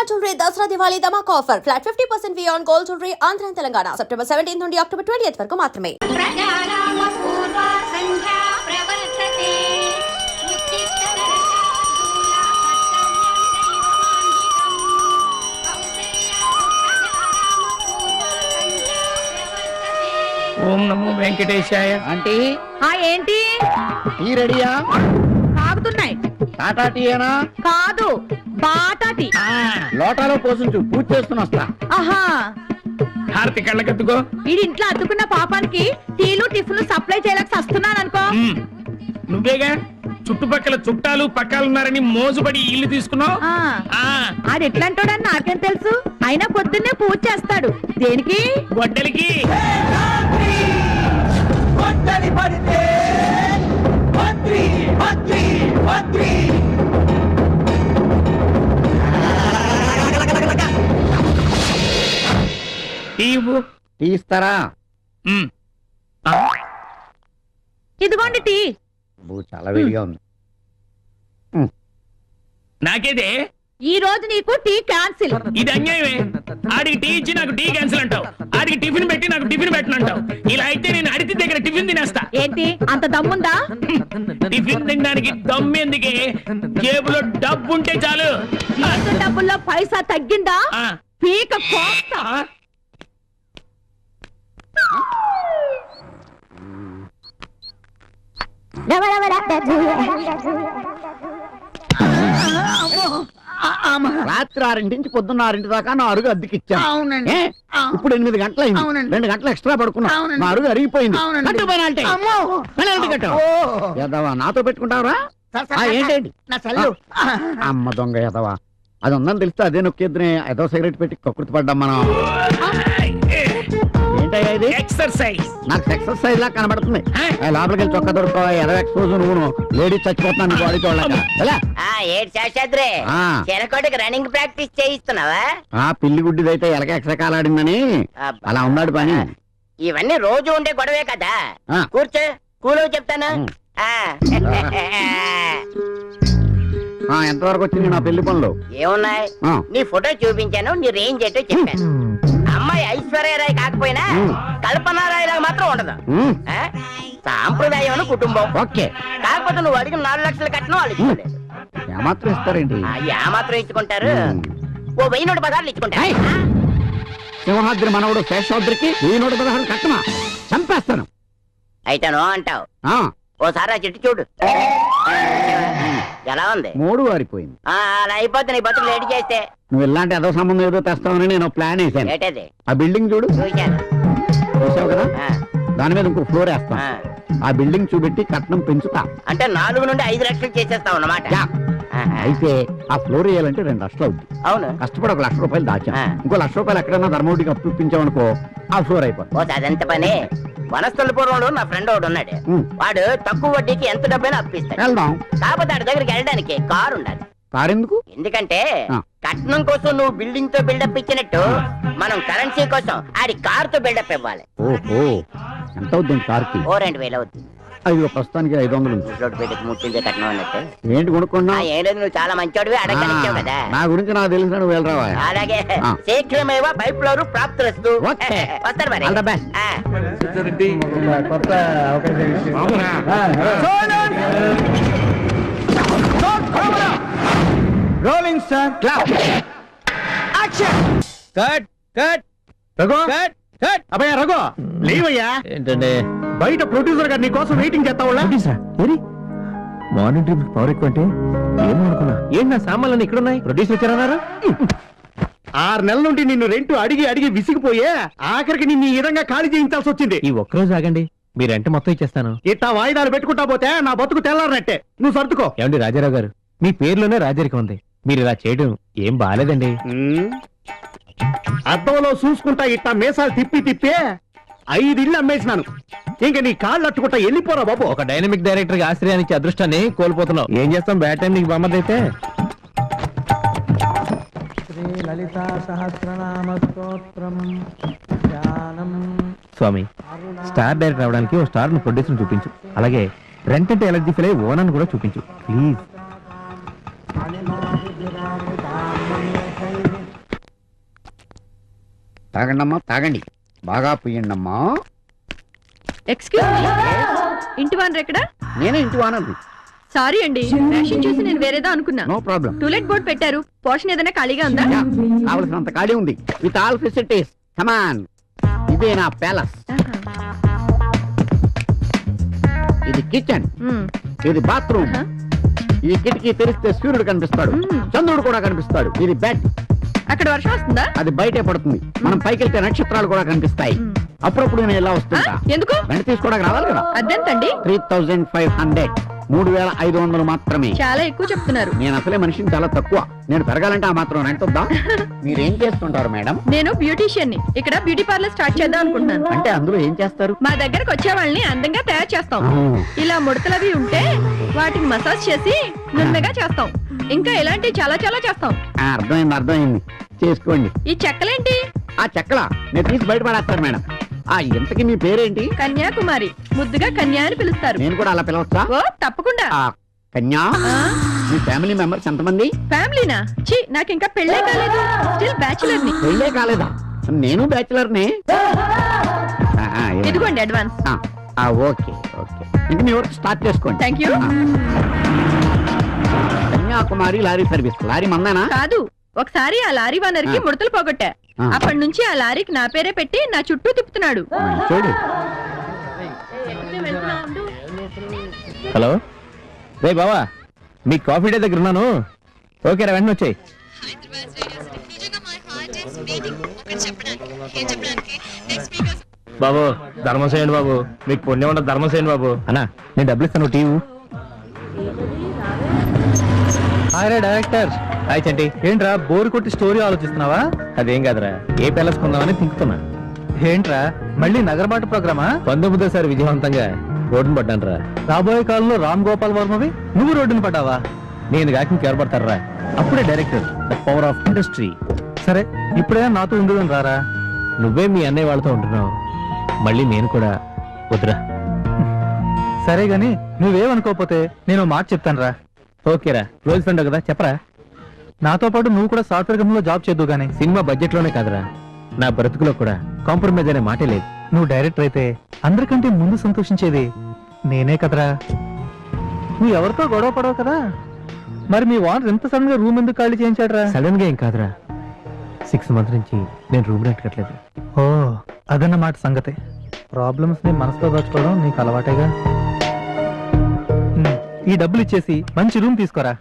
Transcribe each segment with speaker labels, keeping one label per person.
Speaker 1: Shalimar Jewelry Dasra Diwali Dhamak offer. Flat 50% fee on gold jewelry Andhra and Telangana. September 17th నుండి October 20th వరకు మాత్రమే.
Speaker 2: ఓం నమో వెంకటేశాయ.
Speaker 3: Aunty
Speaker 4: ఏంటి
Speaker 3: tea రెడీయా?
Speaker 4: తాగుతున్నాయి.
Speaker 3: టాటా టీయేనా?
Speaker 4: కాదు, Bata tea.
Speaker 3: లోటాలో పోసించు, పూజ చేసుకుని వస్తా.
Speaker 4: ఆహా,
Speaker 2: హారతి కళ్ళకెత్తుకో.
Speaker 4: ఇది ఇంట్లో అద్దుకున్న పాపానికి టీలు టిఫిన్లు సప్లై చేయలేక వస్తున్నాను అనుకో.
Speaker 2: నువ్వేగా చుట్టుపక్కల చుట్టాలు పక్కాలున్నారని మోజుబడి ఇల్లు తీసుకున్నావు.
Speaker 4: ఆడు ఎట్లాంటోడని నాకేం తెలుసు. అయినా పొద్దున్నే పూజ చేస్తాడు. దేనికి?
Speaker 2: గొడ్డలికి.
Speaker 3: టీ ఇస్తారా?
Speaker 4: ఇదిగోండి టీ.
Speaker 3: చాలా వేడిగా ఉంది.
Speaker 2: నాకేదే
Speaker 4: ఈ రోజు నీకు టీ క్యాన్సిల్.
Speaker 2: ఇది అన్యాయమే. ఆడికి టీ ఇచ్చి నాకు టీ క్యాన్సిల్ అంటావు, ఆడికి టిఫిన్ పెట్టి నాకు టిఫిన్ పెట్టనంటావు. ఇలా అయితే నేను అడిగి దగ్గర టిఫిన్ తినేస్తా.
Speaker 4: ఏంటి అంత దమ్ముందా?
Speaker 2: టిఫిన్ తినడానికి దమ్మెందుకే? జేబులో డబ్బు ఉంటే చాలు.
Speaker 4: డబ్బుల్లో పైసా తగ్గిందా? పీక కోస్తా.
Speaker 3: రాత్రి 6 నుంచి పొద్దున్న 6 దాకా నా అరుగు అద్దెకిచ్చాను. ఇప్పుడు 8 గంటలైంది. 2 గంటలు ఎక్స్ట్రా పడుకున్నా. నా అరుగు అరిగిపోయింది. నాతో పెట్టుకుంటావరా? ఏంటండి అమ్మ దొంగ ఎదవా. అది ఉందని తెలిస్తే అదే నొక్కేద్దునే. ఏదో సిగరెట్ పెట్టి కక్కుర్తి పడ్డాం మనం. ఏంటయ్యా ఇది?
Speaker 2: ఎక్సర్సైజ్. నాకు
Speaker 3: ఎక్సర్సైజ్ లా కనబడుతుంది. లోపలికి వెళ్ళి చొక్క దొరుకుతావా? ఎదో ఎక్స్పోజ్ నువ్వు లేడీస్ చచ్చిపోతున్నాను బాడీ చూడలేక.
Speaker 5: రన్నింగ్ ప్రాక్టీస్ చేయిస్తున్నావా?
Speaker 3: పిల్లి గుడ్డిదైతే ఎలక ఎక్సకాలాడిందని అలా ఉన్నాడు పని.
Speaker 5: ఇవన్నీ రోజు ఉండే గొడవే కదా. కూర్చో, కూలో చెప్తాను.
Speaker 3: ఎంతవరకు వచ్చింది నా పెళ్లి పనులు?
Speaker 5: ఏమున్నాయి? నీ ఫోటో చూపించాను, నీ రేంజ్ ఏంటో చెప్పాను. అమ్మాయి ఐశ్వర్యరాయ్ కాకపోయినా కల్పనారాయ్ మాత్రం ఉండదు. సాంప్రదాయం కుటుంబం.
Speaker 3: ఓకే,
Speaker 5: కాకపోతే నువ్వు అడిగిన 4 లక్షలు కట్టిన వాళ్ళు ఇచ్చుకోలేదు.
Speaker 3: ఏమాత్రం ఇస్తారేంటి?
Speaker 5: ఏమాత్రం ఇచ్చుకుంటారు? ఓ 1000 పదార్లు ఇచ్చుకుంటారు.
Speaker 3: సింహాద్రి మనవడు శేషాద్రికి 1016 కట్టమా? చంపేస్తాను.
Speaker 5: అయితే నో అంటావు. ఓసారి ఆ చెట్టు చూడు, ఎలా ఉంది?
Speaker 3: 3 వారిపోయింది.
Speaker 5: అలా అయిపోతే నీ బతుకు లేట్ చేస్తే.
Speaker 3: నువ్వు ఇలాంటి ఏదో సంబంధం ఏదో తెస్తావని నేను ప్లాన్ వేసాను.
Speaker 5: ఏంటది?
Speaker 3: ఆ బిల్డింగ్ చూడు. చూసావు కదా, దాని మీద ఇంకో ఫ్లోర్ వేస్తాం. ఆ బిల్డింగ్ చూపెట్టి కట్నం పెంచుతా.
Speaker 5: అంటే 4 నుండి 5 లక్షలు చేసేస్తావు అన్నమాట.
Speaker 3: అయితే ఆ ఫ్లోర్ వేయాలంటే 2 లక్షలు అవుతుంది.
Speaker 5: అవును,
Speaker 3: కష్టపడి 1 లక్ష రూపాయలు దాచాను. ఇంకో 1 లక్ష రూపాయలు ఎక్కడైనా ధర్మవుడికి అప్పు ఇప్పించామనుకో ఆ ఫ్లోర్ అయిపోతుంది.
Speaker 5: అదంత పని. వనస్థలపురంలో నా ఫ్రెండ్ ఒకడు ఉన్నాడు. వాడు తక్కువ వడ్డీకి ఎంత డబ్బైనా అప్పిస్తాడు.
Speaker 3: వెళ్దాం.
Speaker 5: కాకపోతే ఆడి దగ్గరికి వెళ్ళడానికి కారు ఉండాలి.
Speaker 3: కారు ఎందుకు?
Speaker 5: ఎందుకంటే కట్నం కోసం నువ్వు బిల్డింగ్ తో బిల్డప్ ఇచ్చినట్టు మనం కరెన్సీ కోసం ఆడి కార్ తో బిల్డప్ ఇవ్వాలి.
Speaker 3: ఓహో, ఎంత అవుతుంది కార్కి?
Speaker 5: 2000 అవుతుంది.
Speaker 3: అయ్యో, ప్రస్తుతానికి 500
Speaker 5: పెట్టి ముట్టిందే కట్నం అన్నట్టు.
Speaker 3: ఏంటి కొనుక్కున్నా?
Speaker 5: ఏం లేదు, నువ్వు చాలా మంచోడివి, అడగలిచ్చావు కదా.
Speaker 3: నా గురించి నాకు తెలిసిన నువ్వు వెళ్ళరావా?
Speaker 5: అలాగే, శీఘ్రమేవ పైప్లవరు ప్రాప్తులస్తు. వస్తారు మరి.
Speaker 3: Rolling sir. Action. Cut cut. Raghu cut cut. Abbayya Raghu, లేవయ్యా. ఏంటండి? బయట ప్రొడ్యూసర్ గారు నీ కోసం వెయిటింగ్ చేస్తా వాళ్ళ. మార్నింగ్ ట్రిప్ పవర్ ఎక్కువ అంటే ఏమనుకున్నా? ఏంటి నా సామాన్లు ఇక్కడ ఉన్నాయి? ప్రొడ్యూసర్ వచ్చారన్నారు. 6 నెలల నుండి నిన్ను రెంట్ అడిగి అడిగి విసిగిపోయే ఆఖరికి నిన్ను ఈ విధంగా ఖాళీ చేయించాల్సి వచ్చింది.
Speaker 6: ఈ ఒక్కరోజు ఆగండి, మీ రెంట్ మొత్తం ఇచ్చేస్తాను.
Speaker 3: ఇట్టా వాయిదాలు పెట్టుకుంటా పోతే నా బతుకు తెల్లారనట్టే. నువ్వు సర్దుకో.
Speaker 6: ఏమండి రాజారావు గారు, మీ పేరులోనే రాజరికం ఉంది. మీరు ఇలా చేయడం ఏం బాలేదండి.
Speaker 3: అద్దంలో చూసుకుంటా ఇట్టా మేసాలు తిప్పి తిప్పే 5 ఇళ్ళు అమ్మేసినాను. ఇంకా నీ కాళ్ళు అట్టుకుంటా వెళ్ళిపోరా బాబు.
Speaker 6: ఒక డైనమిక్ డైరెక్టర్ గా ఆశ్రయానికి అదృష్టాన్ని కోల్పోతున్నావు. ఏం చేస్తాం, బ్యాడ్ టైం నీకు బొమ్మదైతే. స్వామి, స్టార్ డైరెక్టర్ అవడానికి ఓ స్టార్ ను ప్రొడ్యూసర్ చూపించు. అలాగే రెంట్ అంటే ఎలర్జీ ఫీల్ అయ్యి ఓనర్ కూడా చూపించు ప్లీజ్.
Speaker 7: తాగండమ్మా తాగండి, బాగా పుయ్యండమ్మా.
Speaker 4: ఎక్స్క్యూజ్ మీ, ఇంటి వానర్ ఎక్కడ?
Speaker 7: నేనే ఇంటి వానరు.
Speaker 4: సారీ అండి, రేషన్ చూసి నేను వేరేదో అనుకున్నా.
Speaker 7: No problem.
Speaker 4: టూలెట్ బోర్డ్ పెట్టారు, పోర్షన్ ఏదైనా ఖాళీగా ఉందా?
Speaker 7: కావలసినంత ఖాళీ ఉంది, విత్ ఆల్ ఫెసిలిటీస్. కమాన్, ఇదే నా ప్యాలెస్. ఇది కిచెన్,
Speaker 4: మ్మ్.
Speaker 7: ఇది బాత్రూమ్. ఈ కిటికీ తెరిస్తే సూర్యుడు కనిపిస్తాడు, చంద్రుడు కూడా కనిపిస్తాడు. ఇది బెడ్,
Speaker 4: అక్కడ వర్షం వస్తుందా?
Speaker 7: అది బయటే పడుతుంది. మనం పైకి వెళ్తే నక్షత్రాలు కూడా కనిపిస్తాయి. అప్పుడప్పుడు నేను ఇలా
Speaker 4: ఆ,
Speaker 7: వస్తుంటా.
Speaker 4: ఎందుకు?
Speaker 7: వెంట తీసుకోవడానికి రావాలి కదా.
Speaker 4: అద్దెంతండి?
Speaker 7: 3500, 3500 మాత్రమే.
Speaker 4: చాలా ఎక్కువ చెప్తున్నారు.
Speaker 7: నేను అసలే మనిషిని చాలా తక్కువ. నేను పెరగాలంటే ఆ మాత్రం రెంట్ వద్దా? మీరేం చేస్తుంటారు మేడం?
Speaker 4: నేను బ్యూటీషియన్ ని. ఇక్కడ బ్యూటీ పార్లర్ స్టార్ట్ చేద్దాం అనుకుంటున్నాను.
Speaker 7: అంటే అందులో ఏం చేస్తారు?
Speaker 4: మా దగ్గరకు వచ్చే వాళ్ళని అందంగా తయారు చేస్తాం.
Speaker 7: ఆ.
Speaker 4: ఇలా ముడతలవి ఉంటే వాటిని మసాజ్ చేసి నున్నగా చేస్తాం. ఇంకా ఇలాంటివి చాలా చాలా చేస్తాం.
Speaker 7: అర్థమైంది, చేసుకోండి.
Speaker 4: ఈ చెక్కలేంటి?
Speaker 7: ఆ చెక్కల నేను తీసి బయట పడేస్తాను మేడం. ఆ ఇంతకీ మీ పేరేంటి?
Speaker 4: కన్యాకుమారి, ముద్దుగా కన్యా అని పిలుస్తారు.
Speaker 7: నేను కూడా అలా పిలవచ్చా?
Speaker 4: ఓ తప్పకుండా.
Speaker 7: ఆ కన్యా,
Speaker 4: ఆ,
Speaker 7: మీ ఫ్యామిలీ మెంబర్స్ ఎంతమంది?
Speaker 4: ఫ్యామిలీనా? చి, నాకు ఇంకా పెళ్ళే కాలేదు. స్టిల్ బ్యాచులర్ ని.
Speaker 7: పెళ్ళే కాలేదా? నేను బ్యాచులర్నే.
Speaker 4: ఇదిగోండి అడ్వాన్స్.
Speaker 7: ఓకే ఓకే, ఇంక మీ వర్క్ స్టార్ట్ చేసుకోండి.
Speaker 4: Thank you.
Speaker 7: Kanyakumari lorry service. Lorry మందేనా?
Speaker 4: కాదు, ఒకసారి ఆ లారీ వానర్ కి ముడతలు పోగొట్టా.
Speaker 7: ఆ.
Speaker 4: అప్పటి నుంచి ఆ లారీకి నా పేరే పెట్టి నా చుట్టూ తిప్పుతున్నాడు.
Speaker 7: చూడు.
Speaker 6: హలో రే బావా, మీ కాఫీ డే దగ్గర ఉన్నాను. ఓకే రా, వెంటనే వచ్చాయి.
Speaker 3: బాబు ధర్మం చేయండి బాబు, మీకు పుణ్యం ఉండదు. ధర్మం చేయండి బాబు.
Speaker 6: అన్నా నేను డబ్బులు ఇస్తాను, టీవీ.
Speaker 3: Hi director.
Speaker 6: హాయ్ చంటి.
Speaker 3: ఏంట్రా బోర్ కొట్టి స్టోరీ ఆలోచిస్తున్నావా?
Speaker 6: అదేం కాదురా, ఏ ప్యాలెస్ కొందామని తింటున్నా.
Speaker 3: ఏంట్రా మళ్ళీ నగరబాటు ప్రోగ్రామా?
Speaker 6: 19సారి విజయవంతంగా రోడ్డును పడ్డాను రా.
Speaker 3: రాబోయే కాలంలో రామ్ గోపాల్ వర్మవి నువ్వు రోడ్డును పడ్డావా?
Speaker 6: నేను కాక ఇంకెవరు పడతారా? అప్పుడే director, the power of industry.
Speaker 3: సరే ఇప్పుడే నాతో ఉండదని రారా.
Speaker 6: నువ్వే మీ అన్నయ్య వాళ్ళతో ఉంటున్నావు, మళ్ళీ నేను కూడా వద్దురా.
Speaker 3: సరే గాని నువ్వేమనుకోకపోతే నేను మాట చెప్తాను రా.
Speaker 6: ఓకేరా, క్లోజ్ ఫ్రెండ్ కదా, చెప్పరా.
Speaker 3: నాతో పాటు నువ్వు కూడా సాఫ్ట్వేర్ కంపెనీలో జాబ్ చేద్దు గానీ.
Speaker 6: సినిమా బడ్జెట్ లోనే కాదురా, నా బ్రతుకులో కూడా కాంప్రమైజ్ అనే మాటే లేదు.
Speaker 3: నువ్వు డైరెక్టర్ అయితే అందరికంటే ముందు సంతోషించేది నేనే కదరా. నువ్వు ఎవరితో గొడవ పడవు కదా. మరి మీ వాన్ ఎంత సడన్ గా రూమ్ ఎందుకు ఖాళీ చేయించాడ్రా?
Speaker 6: సడన్ గా ఏం కాదురా, 6 months నుంచి నేను రూమ్ రెంట్ కట్టలేదు.
Speaker 3: ఓ అదన్నమాట సంగతి. ప్రాబ్లమ్స్ ని మనసులో దాచుకోవడం నీకు అలవాటేగా. ఈ డబ్బులు ఇచ్చేసి మంచి రూమ్ తీసుకోరా.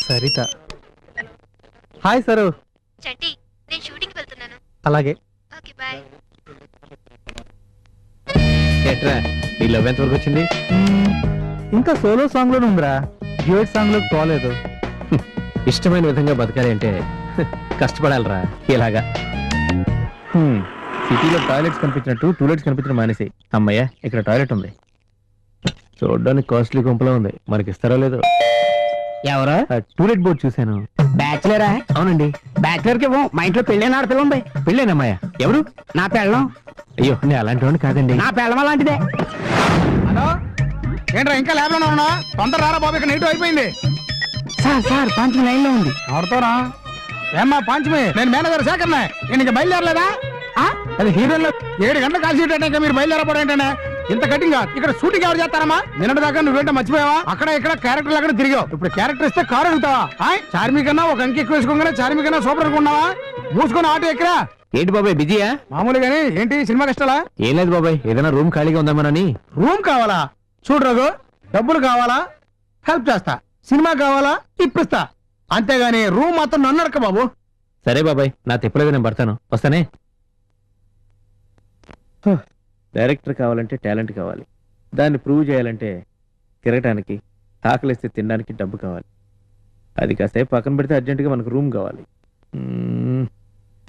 Speaker 3: సరిత. Hi sir.
Speaker 8: చంటి, నేను షూటింగ్ వెళ్తున్నాను.
Speaker 3: అలాగే.
Speaker 8: Okay bye.
Speaker 6: ఎట్రా నీ లవ్ ఎంత వరకు వచ్చింది?
Speaker 3: ఇంకా సోలో సాంగ్ లోనే ఉందిరా, డ్యూయట్ సాంగ్ లోకి పోలేదు.
Speaker 6: ఇష్టమైన విధంగా బతకాలి అంటే కష్టపడాలిరా. ఇలాగా సిటీలో టాయిలెట్స్ కనిపించినట్టు టూలెట్స్ కనిపించడం మానేసి. అమ్మయ్య, ఇక్కడ టాయిలెట్ ఉంది. చూడడానికి కాస్ట్లీ గుంపలో ఉంది, మనకి ఇస్తారో లేదో.
Speaker 7: ఎవరు?
Speaker 6: టూలెట్ బోర్డ్ చూశాను.
Speaker 7: బ్యాచులరా?
Speaker 6: అవునండి.
Speaker 7: బ్యాచులర్ కి మా ఇంట్లో పెళ్ళైన ఆడపిల్ల ఉంది.
Speaker 6: పెళ్ళేనమ్మాయ? ఎవరు?
Speaker 7: నా పెళ్ళం.
Speaker 6: అయ్యో, నేను అలాంటి వాడిని కాదండి.
Speaker 7: నా పెళ్ళం అలాంటిదే.
Speaker 9: హలో, ఏంట్రా ఇంకా ల్యాబ్ లోనే ఉన్నా? తొందర రారా బాబు, ఇక్కడ నెగిటివ్ అయిపోయింది.
Speaker 7: సార్ పంచం లైన్ లో ఉంది.
Speaker 9: ఎవరితోరా? ఏమ్మా పంచమి, నేను మేనేజర్ శేఖర్నే. నేను ఇంకా బయలుదేరలేదా? అది హీరోలో 7 గంటల కాల్ షీట్ అంటే మీరు బయలుదేరపడం ఏంటనే ఇంత కటింగ్? ఇక్కడ షూటింగ్ ఎవరు చేస్తారమ్మా? నిన్నటి దాకా నువ్వేంటో మర్చిపోయావా? అక్కడ ఇక్కడ క్యారెక్టర్ అక్కడ తిరిగావు. ఇప్పుడు క్యారెక్టర్ ఇస్తే కారు అడుగుతావా? చార్మి కన్నా ఒక అంకి ఎక్కువ వేసుకోగానే చార్మి కన్నా సూపర్ అనుకున్నావా? మూసుకొని ఆటో ఎక్కరా.
Speaker 6: ఏంటి బాబాయ్ బిజీయా?
Speaker 9: మామూలుగానే. ఏంటి సినిమా కష్టాలా?
Speaker 6: ఏం లేదు బాబాయ్, ఏదైనా రూమ్ ఖాళీగా ఉందామనని.
Speaker 9: రూమ్ కావాలా? చూడు రఘు, డబ్బులు కావాలా? హెల్ప్ చేస్తా. సినిమా కావాలా? ఇప్పిస్తా. అంతేగాని రూమ్ మాత్రం నన్ను అడక బాబు.
Speaker 6: సరే బాబాయ్, నా తిప్పలేదు, నేను పడతాను. వస్తానే. డైరెక్టర్ కావాలంటే టాలెంట్ కావాలి, దాన్ని ప్రూవ్ చేయాలంటే తిరగటానికి, ఆకలిస్తే తినడానికి డబ్బు కావాలి. అది కాసేపు పక్కన పెడితే అర్జెంటుగా మనకు రూమ్ కావాలి.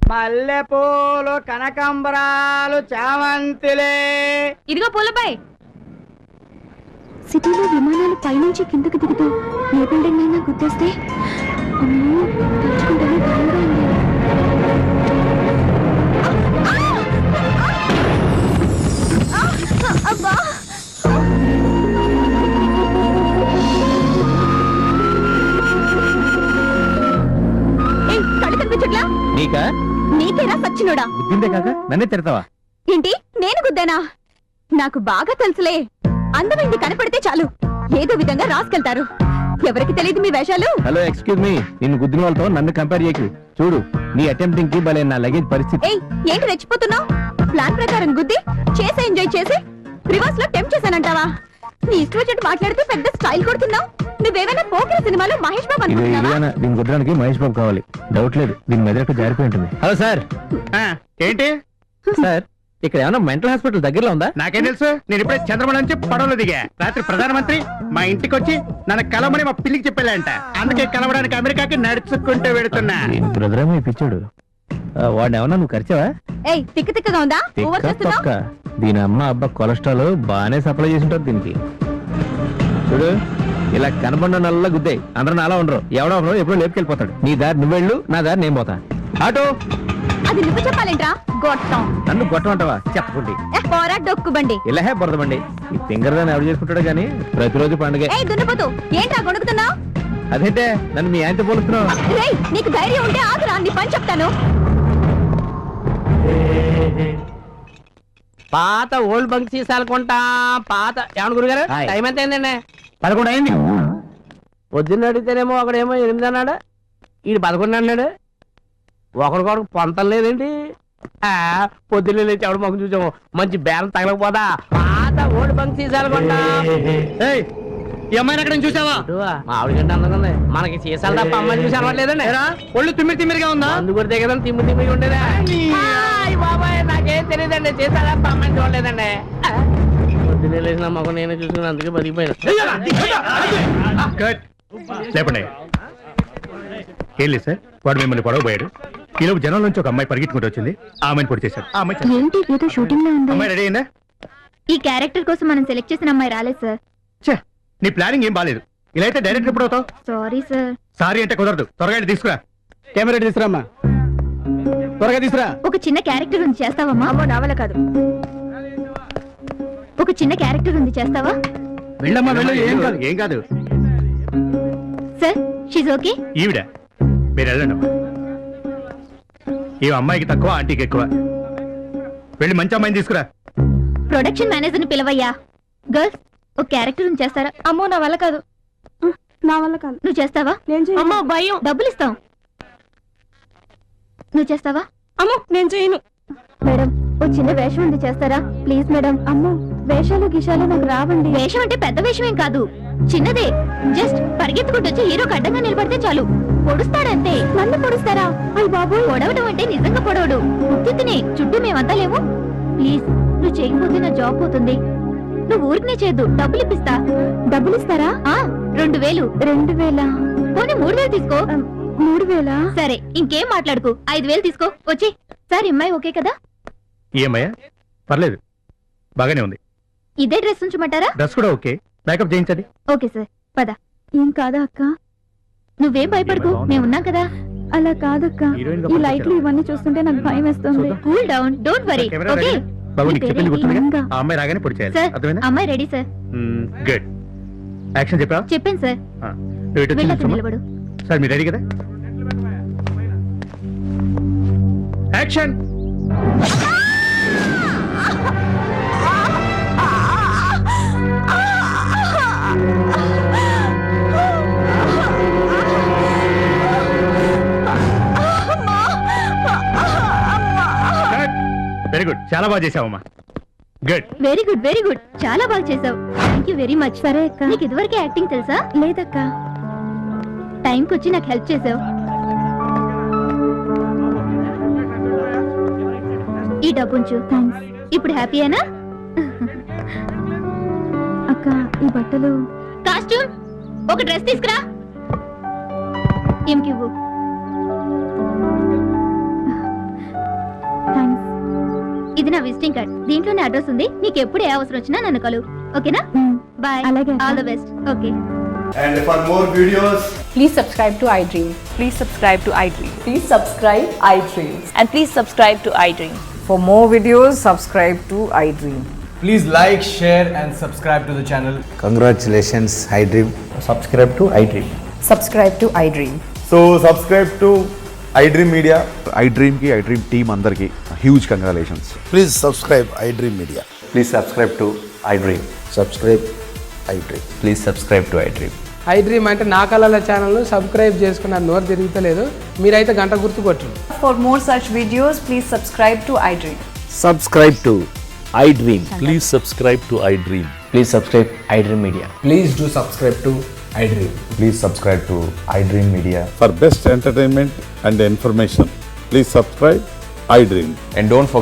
Speaker 5: మల్లెపూలు, కనకాంబరాలు, చామంతులే.
Speaker 4: ఇదిగో పూలబాయ్.
Speaker 8: సిటీలో విమానాలు పైనుంచి కిందకు దిగుతూ ఏ బిల్డింగ్ అయినా గుర్తొస్తే అమ్మో, తలుచుకుంటేనే భయంగా ఉంది. అబ్బా,
Speaker 4: కళ్ళు కనిపించట్లా?
Speaker 6: నీకా?
Speaker 8: నీకేనా సచ్చినోడా?
Speaker 6: బుద్ధిందే కాక నన్నే తిడతావా?
Speaker 8: ఏంటి నేను గుద్దానా? నాకు బాగా తెలుసులే, అందమైంది కనపడితే చాలు ఏదో విధంగా రాసుకెళ్తారు. ఎవరికి తెలియదు మీ వేషాలు.
Speaker 6: హలో ఎక్స్క్యూజ్ మీ, నిన్ను గుద్దిన వాళ్ళతో నన్ను కంపేర్ చేయకు. చూడు నీ అటెంప్టింగ్ కి భలే నా లగేజ్ పరిస్థితి.
Speaker 8: ఏయ్, ఏంటి రెచ్చిపోతున్నావు? ప్లాన్ ప్రకారం గుద్ది చేసి ఎంజాయ్ చేసి రివర్స్ లో టెంప్ చేశానంటావా? నీ ఇష్టం వచ్చినట్టు మాట్లాడుతూ పెద్ద స్టైల్ కొడుతున్నావు. నువ్వేమైనా పోకిరి సినిమాలో మహేష్ బాబు అనుకుంటున్నావా?
Speaker 6: దీని కుదరడానికి మహేష్ బాబు కావాలి, డౌట్ లేదు. దీని మెదడుకు జారిపోయి ఉంటుంది. Hello sir.
Speaker 3: ఏంటి
Speaker 6: సార్ ఇక్కడ ఏమన్నా మెంటల్ హాస్పిటల్ దగ్గరలో ఉందా?
Speaker 3: నాకేం తెలుసు, నేను ఇప్పుడే చంద్రబాబు నుంచి పడవలో దిగా. రాత్రి ప్రధానమంత్రి మా ఇంటికి వచ్చి నన్ను కలవమని మా పిల్లికి చెప్పాలంట. అందుకే కలవడానికి అమెరికాకి నడుచుకుంటూ వెళుతున్నా.
Speaker 6: బ్రదర్ ఏమో ఇప్పించాడు. వాడిని ఏమన్నా నువ్వు ఖర్చావా?
Speaker 8: ఏయ్, తిక్కగా ఉందా? ఓవర్ చేస్తున్నావు.
Speaker 6: దీని అమ్మ అబ్బా కొలెస్ట్రాల్ బాగానే సప్లై చేసి ఉంటారు దీనికి. చూడు ఇలా కనబడిన నల్ల గుద్దాయి, అందరూ నాలా ఉండరు. ఎవడో ఒకడు ఎప్పుడో లేపుకెళ్ళిపోతాడు. నీ దారి నువ్వెళ్ళు, నా దారి నేను పోతా. ఆటో
Speaker 8: అది నువ్వు చెప్పాలేంట్రా? గొట్టం.
Speaker 6: నన్ను కొట్టమంటావా? చెప్పండి.
Speaker 8: పోరా డొక్కుబండి.
Speaker 6: ఇలా బురదబండి. ఈ ఫింగర్ దాన్ని ఎవడు చేసుకుంటాడు కానీ ప్రతిరోజు పండుగ.
Speaker 8: ఏయ్ దున్నపోతు, ఏంటా గొణుకుతున్నావు?
Speaker 6: అదేంటే నన్ను మీ ఆయనతో పోలుస్తున్నావు?
Speaker 8: రేయ్, నీకు ధైర్యం ఉంటే ఆగురా, నీ పని చెప్తాను.
Speaker 5: పాత ఓల్డ్ బంక్ సీసాలు కొంటా. పాత ఏమన్నా గురుగారు టైం ఎంత అయిందండి?
Speaker 3: 11 అయింది.
Speaker 5: పొద్దున్న అడిగితేనేమో ఒకడేమో 8 అన్నాడు, ఈడు 11 అన్నాడు. ఒకరికొకరు పొంతం లేదేంటి? పొద్దున్న లేచి ఎవడు మొక్క చూసాము, మంచి బేరం తగలకపోదా? పాత ఓల్డ్ బంక్ సీసాలు కొంటా.
Speaker 3: ఈ అమ్మాయిని అక్కడ చూసావా?
Speaker 5: మా ఆవిడ కంటే అందగా ఉంది. మనకి సీసాలు తప్ప అమ్మాయిని చూసి అలవాట్లేదండి.
Speaker 3: ఒళ్ళు తిమ్మిరిగా ఉందా?
Speaker 5: అందు కొడితే కదా తిమ్మి ఉండేదా? బాబాయ్ నాకేం తెలియదండి, సీసాలు తప్ప అమ్మాయిని చూడలేదండి. పొద్దున్న లేచిన మొక్క నేనే చూసుకుని అందుకే బతికిపోయాను.
Speaker 3: లేపండి. ఏం లేదు సార్, వాడు మిమ్మల్ని పొడవబోయాడు. ఈలోపు జనం నుంచి ఒక అమ్మాయి పరిగెత్తుకుంటూ వచ్చింది. ఆ అమ్మాయిని పొడి చేశాడు. ఆ అమ్మాయి
Speaker 8: ఏంటి ఏదో షూటింగ్ లో ఉంది.
Speaker 3: అమ్మాయి రెడీ అయిందా?
Speaker 8: ఈ క్యారెక్టర్ కోసం మనం సెలెక్ట్ చేసిన అమ్మాయి రాలేదు సార్.
Speaker 3: ఛే, నీ ప్లానింగ్ ఏం బాలేదు. ఇలా అయితే డైరెక్ట్ ఎప్పుడు అవుతావు?
Speaker 8: Sorry sir.
Speaker 3: సారీ అంటే కుదరదు. త్వరగా వెళ్ళి తీసుకురా. కెమెరా తీసుకురామ్మా, త్వరగా తీసుకురా.
Speaker 8: ఒక చిన్న క్యారెక్టర్ ఉంది చేస్తావమ్మా? నా వల్ల కాదు. ఒక చిన్న క్యారెక్టర్ ఉంది చేస్తావా?
Speaker 3: వెళ్ళమ్మా వెళ్ళు. ఏం కాదు.
Speaker 8: Sir she's okay.
Speaker 3: ఈవిడ మీరు వెళ్ళండి అమ్మా. ఈ అమ్మాయికి తక్కువ, ఆంటీకి ఎక్కువ. వెళ్ళి మంచి అమ్మాయిని తీసుకురా.
Speaker 8: ప్రొడక్షన్ మేనేజర్ ని పిలవయ్యా. గర్ల్స్ ఒక క్యారెక్టర్ ఉంది చేస్తారా? అమ్మో నా వల్ల కాదు. నా వల్ల కాదు. నువ్వు చేస్తావా? అమ్మో భయం. డబ్బులు ఇస్తాం. నువ్వు చేస్తావా? అమ్మో నేను చేయను. మేడం ఓ చిన్న వేషం ఉంది చేస్తారా? Please madam. అమ్మో వేషాలు గిషాలు నాకు రావండి. వేషం అంటే పెద్ద వేషం ఏం కాదు, చిన్నదే. జస్ట్ పరిగెత్తుకుంటూ వచ్చి హీరోకి అడ్డంగా నిలబడితే చాలు. పొడుస్తాడంతే. నన్ను పొడుస్తారా? అయ్య బాబు, పొడవడం అంటే నిజంగా పొడవడు. ఉత్తినే చుట్టూ మేమంతా లేము. ప్లీజ్ నువ్వు చేయకపోతే నా జాబ్ పోతుంది. నువ్వు ఊరికనే చేయద్దు, డబ్బులు ఇప్పిస్తా. డబ్బులు ఇస్తారా? 2000. 2000? పోనీ 3000 తీసుకో. 3000? సరే ఇంకేం మాట్లాడుకు, 5000 తీసుకో. వచ్చి సార్ అమ్మాయి ఓకే కదా?
Speaker 3: ఈ అమ్మాయి పర్లేదు, బాగానే ఉంది.
Speaker 8: ఇదే డ్రెస్ ఉంచమంటారా?
Speaker 3: డ్రెస్ కూడా ఓకే. మేకప్ చేయించండి.
Speaker 8: ఓకే సార్ పద. ఏం కాదా అక్క? నువ్వేం భయపడకు, మేమున్నాం కదా. అలా కాదక్క, ఈ లైట్లు ఇవన్నీ చూస్తుంటే నాకు భయం వేస్తుంది. Cool down, don't worry. Okay
Speaker 3: బాబు నీకు చెప్పింది గుర్తుందిగా? ఆ అమ్మాయి రాగానే పొడి చేయాలి.
Speaker 8: సార్
Speaker 3: అర్థమైందా?
Speaker 8: అమ్మాయి రెడీ సార్.
Speaker 3: గుడ్. యాక్షన్ చెప్పా?
Speaker 8: చెప్పాను సార్.
Speaker 3: నువ్వు ఇటు వచ్చి
Speaker 8: వెళ్ళక
Speaker 3: నిల్చోమ్మా.
Speaker 8: నిలబడు.
Speaker 3: సార్ మీరు రెడీ కదా? యాక్షన్. వెరీ గుడ్, చాలా బాగా చేసావమ్మా. Good.
Speaker 8: Very good very good, చాలా బాగా చేసావు. Thank you very much. సరే అక్క. నీకు ఇదివరకే యాక్టింగ్ తెలుసా? లేదక్క. టైంకి వచ్చి నాకు హెల్ప్ చేసావు. ఈ డబ్బు ఉంచు. థ్యాంక్స్. ఇప్పుడు హ్యాపీయేనా? అక్క ఈ బట్టలు. కాస్ట్యూమ్ ఒక డ్రెస్ తీసుకురా. ఏమికివ్వు. థ్యాంక్స్. ఇది నా విజిటింగ్ కార్డ్, దీంట్లోనే అడ్రస్ ఉంది. నీకు ఎప్పుడు ఏ అవసరం వచ్చినా నన్ను కలువు. ఓకేనా? బాయ్. అలాగే. All the best. Okay.
Speaker 10: And for more videos,
Speaker 11: please subscribe to iDream.
Speaker 12: Please subscribe to iDream.
Speaker 11: Please subscribe iDream.
Speaker 12: And please subscribe to iDream.
Speaker 11: For more videos, subscribe to iDream.
Speaker 10: please like, share and subscribe to the channel.
Speaker 13: Congratulations, iDream.
Speaker 3: Subscribe to iDream.
Speaker 11: Subscribe to iDream.
Speaker 10: So subscribe to iDream Media.
Speaker 7: iDream team అందరికి huge congratulations.
Speaker 9: Please subscribe iDream Media.
Speaker 10: Please subscribe to iDream.
Speaker 9: Subscribe iDream.
Speaker 10: Please subscribe to iDream.
Speaker 5: iDream అంటే నా కళల channel subscribe చేసుకున్న నోరు తిరుగుతలేదు. మీరైతే గంట గుర్తు కొట్టు.
Speaker 11: For more such videos, please subscribe to iDream.
Speaker 6: Subscribe to iDream.
Speaker 3: Please subscribe to iDream.
Speaker 6: Please subscribe iDream media.
Speaker 10: Please do subscribe to iDream. Please subscribe to iDream Media.
Speaker 9: For best entertainment and information, please subscribe iDream.
Speaker 10: And don't forget